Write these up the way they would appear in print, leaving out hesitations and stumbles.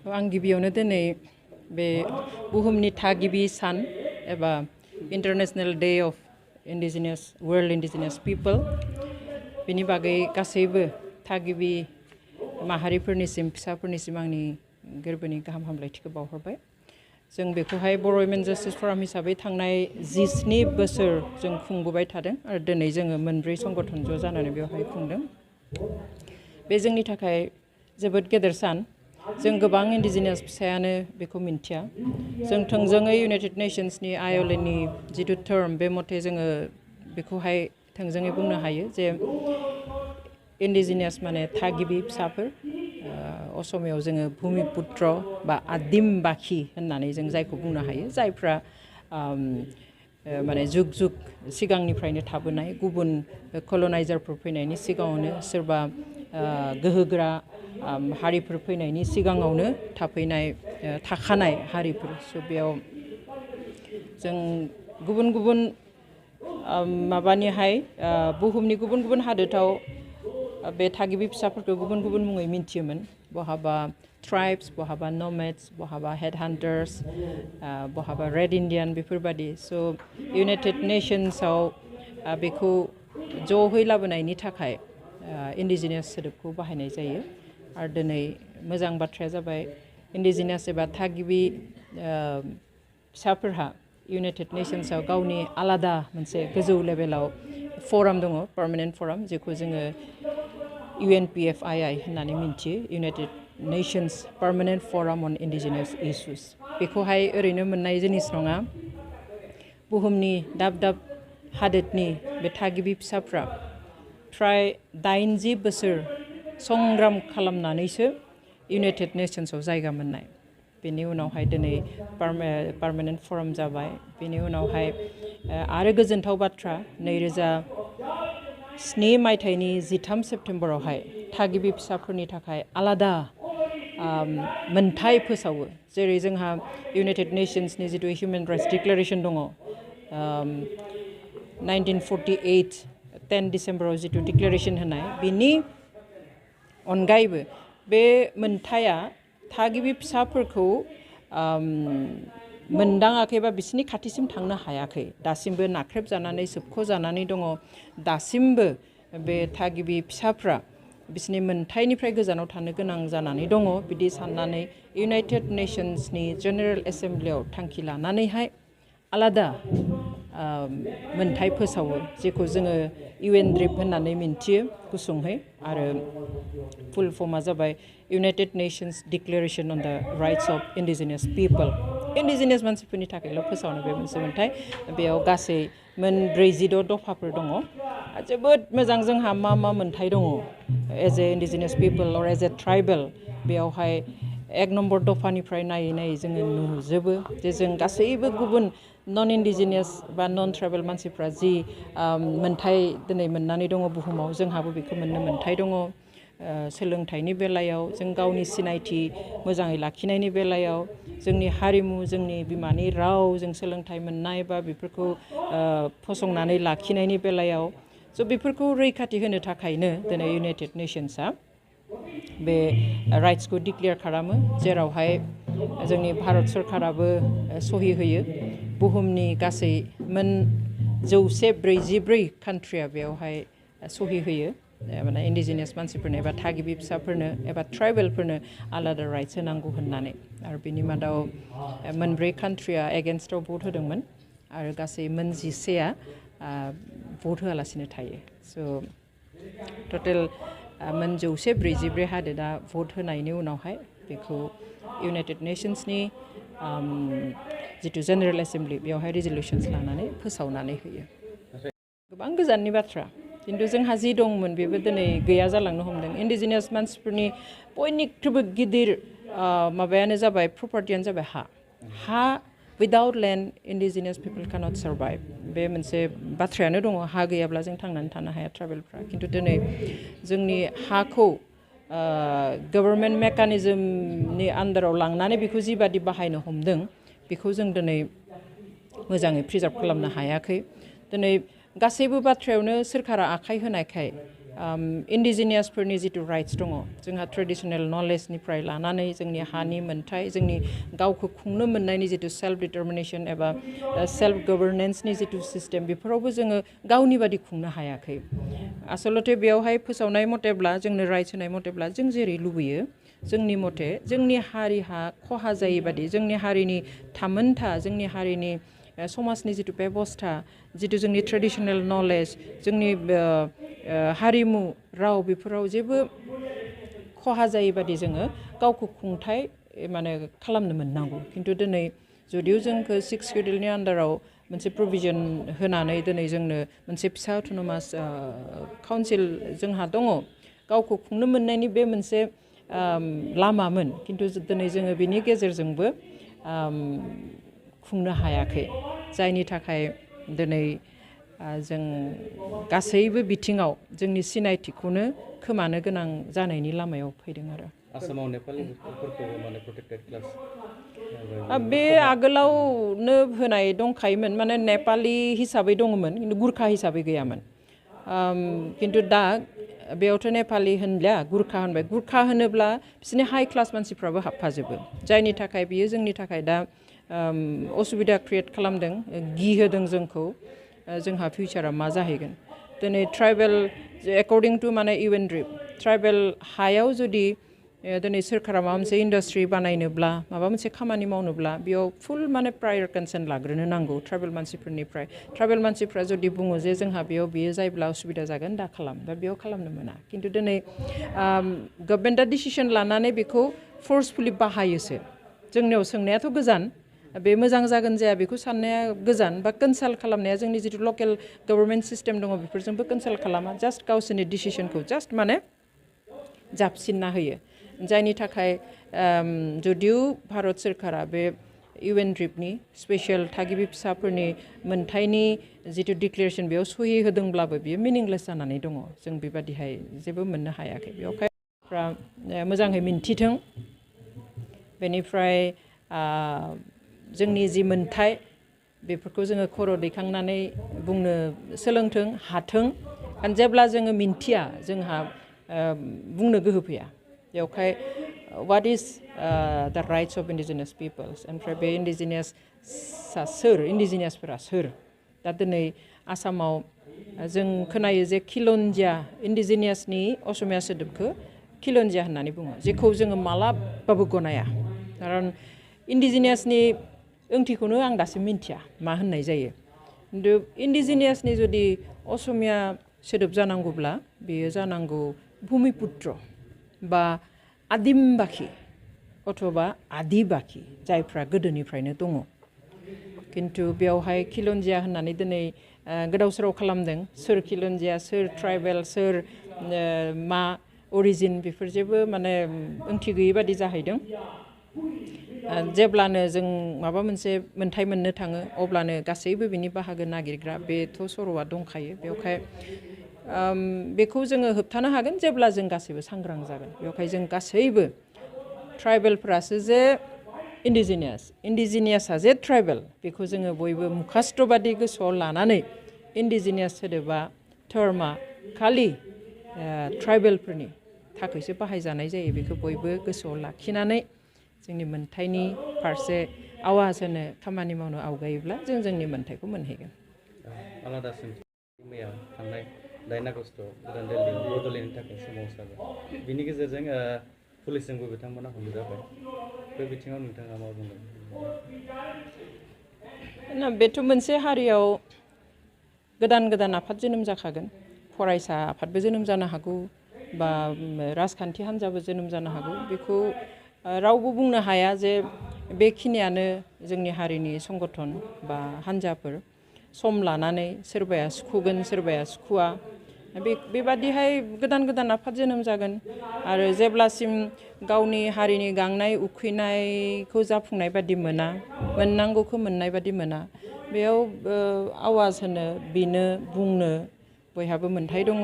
आं गिबियावनो दिनै बे बुहुमनि थागिबि सान एबा international day of indigenous world indigenous people बेनि बागै गासैबो थागिबि माहारिफोरनिसिम फिसाफोरनिसिम आंनि गोरबोनि गाहाम हामलायथिखौ बावहरबाय। जों बेखौहाय बर' वुमेन जस्टिस फराम हिसाबै थांनाय 17 बोसोर जों खुंबोबाय थादों आरो दिनै जोङो मोनब्रै संगठन ज' जानानै बेवहाय खुंदों। बे जोंनि थाखाय जोबोद गेदेर सान। जों गोबां इंडिजिनियास फिसायानो बेखौ मिन्थिया। जों थोंजोङै यूनाइटेड नेशंसनि आय'लनि जिथु टर्म बे मथे जोङो बेखौहाय थोंजोङै बुंनो हायो जे इंडिजिनियास माने थागिबि फिसाफोर। असमियाव जोङो भूमिपुत्र बा आदिम बाखि होननानै जों जायखौ बुंनो हायो, जायफ्रा माने जुग जुग सिगांनिफ्रायनो थाबोनाय, गुबुन कलनाइजारफोर फैनायनि सिगाङावनो सोरबा गोहोगोरा हारिफोर फैनायनि सिगाङावनो थाखानाय हारिफोर। स' बेयाव जों गुबुन गुबुन माबानिहाय बुहुमनि गुबुन गुबुन हादोराव बे थागिबि फिसाफोरखौ गुबुन गुबुन मुङै मिन्थियोमोन। बहाबा ट्राइब्स, बहाबा नोमैड्स, बहाबा हेड हान्टार्स, बहाबा रेड इन्डियान बेफोरबादि। स' यूनाइटेड नेशंसआव बेखौ ज'है लाबोनायनि थाखाय इंडिजिनियास सोदोबखौ बाहायनाय जायो। आरो दिनै मोजां बाथ्राया जाबाय इंडिजिनियास एबा थागिबि फिसाफोरहा यूनाइटेड नेशंसआव गावनि आलादा मोनसे गोजौ लेभेलाव फराम दङ, पार्मानेन्ट फराम, जेखौ जोङो UNPFII होननानै मिन्थियो, यूनाइटेड नेशंस पार्मानेन्ट फराम अन इंडिजिनियास इश्यूज। बेखौहाय ओरैनो मोननाय जिनिस नङा। बुहुमनि दाब दाब हादोरनि बे थागिबि फिसाफ्रा फ्राय 80 बोसोर संग्राम खालामनानैसो यूनाइटेड नेशंसआव जायगा मोननाय। बेनि उनावहाय दिनै पार्मानेन्ट फराम जाबाय। बेनि उनावहाय आरो गोजोनथाव बाथ्रा, 2007 मायथाइनि 13 सेप्तेम्बरावहाय थागिबि फिसाफोरनि थाखाय आलादा मोनथाय फोसावो। जेरै जोंहा यूनाइटेड नेशंसनि जिथु हिउमेन राइट्स डिक्लेरेशन दङ, 1948 10 डिसेम्बराव जिथु डिक्लेरेशन होनाय, बिनि अनगायैबो बे मोनथाया थागिबि फिसाफोरखौ मोनदाङाखै बा बिसोरनि खाथिसिम थांनो हायाखै। दासिमबो नाख्रेबजानानै सोबख'जानानै दङ। दासिमबो बे थागिबि फिसाफ्रा बिसोरनि मोनथायनिफ्राय गोजानाव थानो गोनां जानानै दङ। बिदि साननानै यूनाइटेड नेशंसनि जेनेरेल एसेम्ब्लियाव थांखि लानानैहाय आलादा मोनथाय फोसावो, जेखौ जोङो UNDRIP होननानै मिन्थियो गुसुंहै, आरो फुल फर्मआ जाबाय United Nations declaration on the rights of indigenous people. Indigenous मानसिफोरनि थाखायल' फोसावनाय बे मोनसे मोनथाय। बेयाव गासै 46 दफाफोर दङ। जोबोद मोजां जोंहा मा मा मोनथाय दङ as a indigenous people or as a tribal. बेयावहाय 1 नम्बर दफानिफ्राय नायै नायै जोङो नुजोबो जे जों गासैबो गुबुन नन इंडिजिनियास बा नन ट्राइबेल मानसिफ्रा जि मोनथाय दिनै मोननानै दङ बुहुमाव, जोंहाबो बेखौ मोननो मोनथाय दङ। सोलोंथाइनि बेलायाव, जों गावनि सिनायथि मोजाङै लाखिनायनि बेलायाव, जोंनि हारिमु, जोंनि बिमानि राव, जों सोलोंथाइ मोननाय बा बेफोरखौ फसंनानै लाखिनायनि बेलायाव, स' बेफोरखौ रैखाथि होनो थाखायनो दिनै यूनाइटेड नेशंसआ बे राइट्सखौ डिक्लेयार खालामो, जेरावहाय जोंनि भारत सरकाराबो सहि होयो। बुहुमनि गासै 144 कान्ट्रिया बेयावहाय सहि होयो, माने इंडिजिनियास मानसिफोरनो एबा थागिबि फिसाफोरनो एबा ट्राइबेलफोरनो आलादा राइट्स होनांगौ होननानै। आरो बिनि मादाव 4 कान्ट्रिया एगेन्स्टआव भट होदोंमोन आरो गासै 11आ भट होआलासिनो थायो। स' टटेल 144 हादोरा भट होनायनि उनावहाय बेखौ यूनाइटेड नेशंसनि जिथु जेनेरेल एसेम्ब्लि बेयावहाय रिजलिउशन्स लानानै फोसावनानै होयो। गोबां गोजाननि बाथ्रा, खिन्थु जोंहा जि दंमोन बेबो दिनै गैया जालांनो हमदों। इंडिजिनियास मानसिफोरनि बयनिख्रुइबो गिदिर माबायानो जाबाय, प्रपार्टियानो जाबाय हा। Without land indigenous people cannot survive. बे मोनसे बाथ्रायानो दङ, हा गैयाब्ला जों थांनानै थानो हाया ट्राइबेलफ्रा। खिन्थु दिनै जोंनि हाखौ गभर्नमेन्ट मेकानिजमनि आन्दाराव लांनानै बेखौ जिबादि बाहायनो हमदों, बेखौ जों दिनै मोजाङै प्रिजार्भ खालामनो हायाखै। दिनै गासैबो बाथ्रायावनो सोरखारा आखाइ होनायखाय इन्डिजिनियासफोरनि जिथु राइट्स दङ जोंहा ट्रेडिशनेल नलेजनिफ्राय लानानै जोंनि हानि मोन्थाय जोंनि गावखौ खुंनो मोननायनि जिथु सेल्फ डिटारमिनेसन एबा सेल्फ गभर्नेन्सनि जिथु सिस्टेम बेफोरावबो जोङो गावनि बादि खुंनो हायाखै आसलते बेयावहाय फोसावनाय मथेब्ला जोंनो राइट्स होनाय मथेब्ला जों जेरै लुबैयो जोंनि मथे जोंनि हारिहा खहा जायै बादि जोंनि हारिनि थामोनथा जोंनि हारिनि समाजनि जिथु बेबस्था जिथु जोंनि ट्रेडिशनेल नलेज जोंनि हारिमु राव बेफोराव जेबो खहा जायै बादि जोङो गावखौ खुंथाय माने खालामनो मोननांगौ खिन्थु दिनै जुदिও जोंखौ 6 शेड्युलनि आन्डाराव मोनसे प्रभिजन होनानै दिनै जोंनो मोनसे फिसा अट'नमास काउन्सिल जोंहा दङ गावखौ खुंनो मोननायनि बे मोनसे लामामोन खिन्थु दिनै जोङो बिनि गेजेरजोंबो खुंनो हायाखै जायनि थाखाय दिनै जों गासैबो बिथिङाव जोंनि सिनायथिखौनो खोमानो गोनां जानायनि लामायाव फैदों आरो आसामाव नेपालिफोरखौ माने प्रोटेक्टेड क्लास बे आगोलावनो होनाय दंखायोमोन माने नेपालि हिसाबै दङमोन खिन्थु गुरखा हिसाबै गैयामोन खिन्थु दा बेयावथ' नेपालि होनलिया गुरखा होनबाय गुरखा होनोब्ला बिसोरनि हाई क्लास मानसिफ्राबो हाबफाजोबो जायनि थाखाय बियो जोंनि थाखाय दा असुबिदा क्रिएट खालामदों गिहोदों जोंखौ जोंहा फिउचारा मा जाहैगोन दिनै ट्राइबेल एकर्डिं टु माने इउएनड्रिप ट्राइबेल हायाव जुदि दिनै सोरखारा माबा मोनसे इन्डास्ट्रि बानायनोब्ला माबा मोनसे खामानि मावनोब्ला बेयाव फुल माने प्रायर कनसेन्ट लाग्रोनो नांगौ ट्राइबेल मानसिफोरनिफ्राय ट्राइबेल मानसिफ्रा जुदि बुङो जे जोंहा बेयाव बियो जायोब्ला असुबिदा जागोन दा खालाम दा बेयाव खालामनो मोना खिन्थु दिनै गभर्नमेन्टआ डिसिसन लानानै बेखौ फर्सफुलि बाहायोसो जोंनियाव सोंनायाथ' गोजान बे मोजां जागोन जाया बेखौ साननाया गोजान बा कनसाल्ट खालामनाया जोंनि जिथु लकेल गभर्नमेन्ट सिस्टेम दङ बेफोरजोंबो कनसाल्ट खालामा जास्ट गावसोरनि डिसिसनखौ जास्ट माने जाबसिनना होयो जायनि थाखाय जुदिও भारत सोरखारा बे इउएनड्रिपनि स्पेशल थागिबि फिसाफोरनि मोन्थायनि जिथु डिक्लेरेसन बेयाव सहि होदोंब्लाबो बियो मिनिंलेस जानानै दङ जों बेबादिहाय जेबो मोननो हायाखै बेयावहाय मोजाङै मिन्थिथों बेनिफ्राय जोंनि जि मोन्थाय बेफोरखौ जोङो खर' दैखांनानै बुंनो सोलोंथों हाथों जेब्ला जोङो मिन्थिया जोंहा बुंनो गोहो फैया बेवहाय what is the rights of indigenous peoples ओमफ्राय बे इन्डिजिनियासआ सोर इन्डिजिनियासफोरा सोर दा दिनै आसामाव जों खोनायो जे खिलन्जिया इन्डिजिनियासनि असमिया सोदोबखौ खिलन्जिया होननानै बुङो जेखौ जोङो मालाबाबो गनाया खारन इन्डिजिनियासनि ओंथिखौनो आं दासिम मिन्थिया मा होननाय जायो खिन्थु इन्डिजिनियासनि जुदि असमिया सोदोब जानांगौब्ला बेयो जानांगौ भुमिपुत्र बा आदिमबाखि अथवा आदिबाखि जायफ्रा गोदोनिफ्रायनो दङ खिन्थु बेवहाय खिलन्जिया होननानै दिनै गोदाव सोराव खालामदों सोर खिलन्जिया सोर ट्राइबेल सोर मा अरिजिन बेफोर जेबो माने ओंथि गैयै बादि जाहैदों जेब्लानो जों माबा मोनसे मोन्थाय मोननो थाङो अब्लानो गासैबो बिनि बाहागो नागिरग्रा बेथ' सर'आ दंखायो बेवहाय बेखौ जोङो होबथानो हागोन जेब्ला जों गासैबो सांग्रां जागोन बेवहाय जों गासैबो ट्राइबेलफ्रासो जे इन्डिजिनियासआ जे ट्राइबेल बेखौ जोङो बयबो मुखास्त्रबादि गोसोआव लानानै इन्डिजिनियास सोदोबा टर्मा खालि ट्राइबेलफोरनि थाखायसो बाहायजानाय जायो बेखौ बयबो गोसोआव लाखिनानै जोंनि मोन्थायनि फारसे आवाज होनो खामानि मावनो आवगायोब्ला जों जोंनि मोन्थायखौ मोनहैगोन आलादा सोंथि मैया थांनाय 9 आगस्टआव गोदान दिल्लीआव बड'लेण्डनि थाखाय सोमावसारबाय बिनि गेजेरजों पुलिसजोंबो बिथांमोना हमजाबाय बे बिथिङाव नोंथाङा मा बुंदों बेथ' मोनसे हारियाव गोदान गोदान आफाद जोनोम जाखागोन फरायसा आफादबो जोनोम जानो हागौ बा राजखान्थि हान्जाबो जोनोम जानो हागौ बेखौ रावबो बुंनो हाया जे बेखिनियानो जोंनि हारिनि संगठन बा हान्जाफोर सम लानानै सोरबाया सुखुगोन सोरबाया सुखुआ बेबादिहाय गोदान गोदान आफाद जोनोम जागोन आरो जेब्लासिम गावनि हारिनि गांनाय उखैनायखौ जाफुंनाय बादि मोना मोननांगौखौ मोननाय बादि मोना बेयाव आवाज होनो बिनो बुंनो बयहाबो मोन्थाय दङ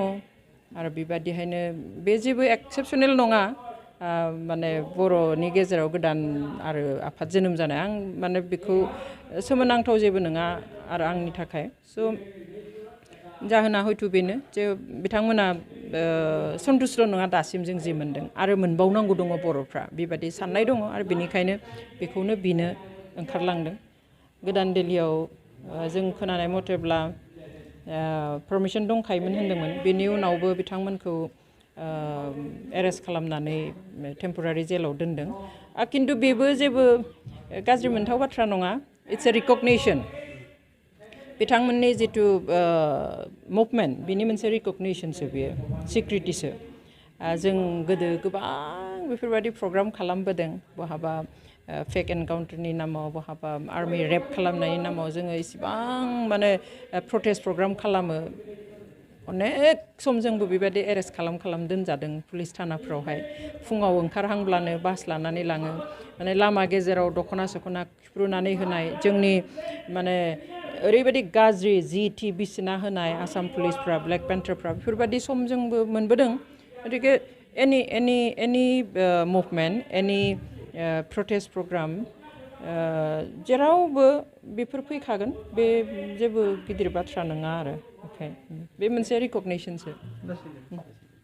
आरो बेबादिहायनो बे जेबो एक्सेपसनेल नङा माने बर'नि गेजेराव गोदान आरो आफाद जोनोम जानाय आं माने बेखौ सोमोनांथाव जेबो नङा आरो आंनि थाखाय स' जाहोना हयथ' बेनो जे बिथांमोना सन्तुष्ट' नङा दासिम जों जि मोन्दों आरो मोनबावनांगौ दङ बर'फ्रा बेबायदि साननाय दङ आरो बेनिखायनो बेखौनो बिनो ओंखारलांदों गोदान दिल्लीयाव जों खोनानाय मथेब्ला पारमिसन दंखायोमोन होन्दोंमोन बेनि उनावबो बिथांमोनखौ एरेस्ट खालामनानै टेम्परारि जेलाव दोनदों खिन्थु बेबो जेबो गाज्रि मोनथाव बाथ्रा नङा इट्स ए रिकगनिसन बिथांमोननि जिथु मुभमेन्ट बिनि मोनसे रिकगनिसनसो बेयो सिक्रिटिसो जों गोदो गोबां बेफोरबायदि प्रग्राम खालामबोदों बहाबा फेक एनकाउन्टारनि नामाव बहाबा आर्मि रेप खालामनायनि नामाव जोङो इसिबां माने प्रटेस्ट प्रग्राम खालामो अनेक सम जोंबो बेबायदि एरेस्ट खालाम दोनजादों पुलिस थानाफ्रावहाय फुङाव ओंखारहांब्लानो बास लानानै लाङो माने लामा गेजेराव दख'ना सख'ना खुफ्रुनानै होनाय जोंनि माने ओरैबायदि गाज्रि जिटि बिसिना होनाय आसाम पुलिसफ्रा ब्लेक पेन्टारफ्रा बेफोरबायदि सम जोंबो मोनबोदों गतिके एनि मुभमेन्ट एनि प्रटेस्ट प्रग्राम जेरावबो बेफोर फैखागोन बे जेबो गिदिर बाथ्रा नङा आरो बे मोनसे रिकगनिसनसो